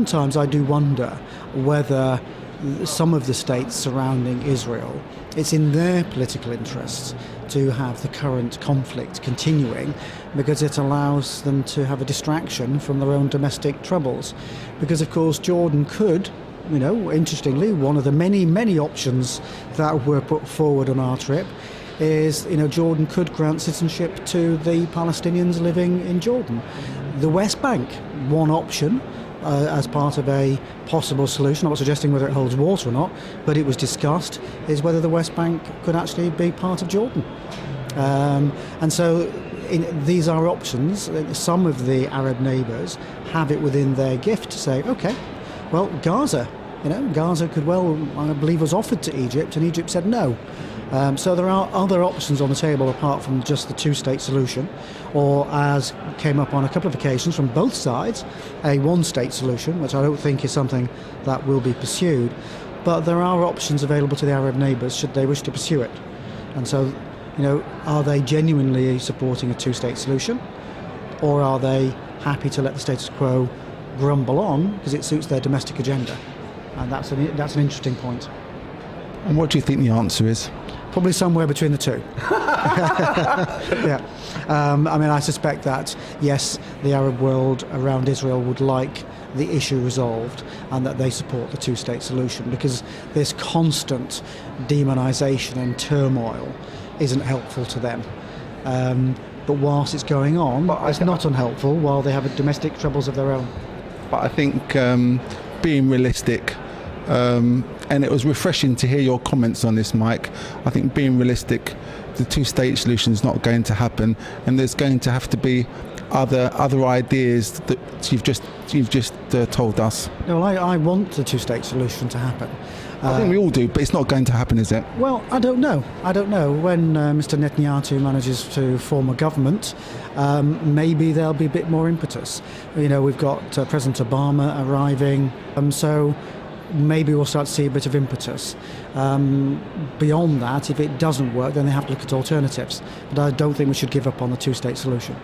Sometimes I do wonder whether some of the states surrounding Israel, it's in their political interests to have the current conflict continuing, because it allows them to have a distraction from their own domestic troubles. Because of course Jordan could, interestingly, one of the many options that were put forward on our trip is, Jordan could grant citizenship to the Palestinians living in Jordan. The West Bank, one option, as part of a possible solution. I'm not suggesting whether it holds water or not, but it was discussed, is whether the West Bank could actually be part of Jordan. And so these are options. Some of the Arab neighbours have it within their gift to say, OK, well, Gaza, Gaza could well, I believe, was offered to Egypt, and Egypt said no. So there are other options on the table apart from just the two-state solution, or, as came up on a couple of occasions from both sides, a one-state solution, which I don't think is something that will be pursued. But there are options available to the Arab neighbours should they wish to pursue it. And so, are they genuinely supporting a two-state solution, or are they happy to let the status quo grumble on because it suits their domestic agenda? And that's an interesting point. And what do you think the answer is? Probably somewhere between the two. Yeah. I suspect that, yes, the Arab world around Israel would like the issue resolved and that they support the two-state solution, because this constant demonisation and turmoil isn't helpful to them. But whilst it's going on, it's not unhelpful while they have domestic troubles of their own. But I think being realistic, and it was refreshing to hear your comments on this, Mike. I think being realistic, the two-state solution is not going to happen, and there's going to have to be other ideas that you've just told us. Well, I want the two-state solution to happen. I think we all do, but it's not going to happen, is it? Well, I don't know. When Mr. Netanyahu manages to form a government, maybe there'll be a bit more impetus. We've got President Obama arriving, so maybe we'll start to see a bit of impetus. Beyond that, if it doesn't work, then they have to look at alternatives. But I don't think we should give up on the two-state solution.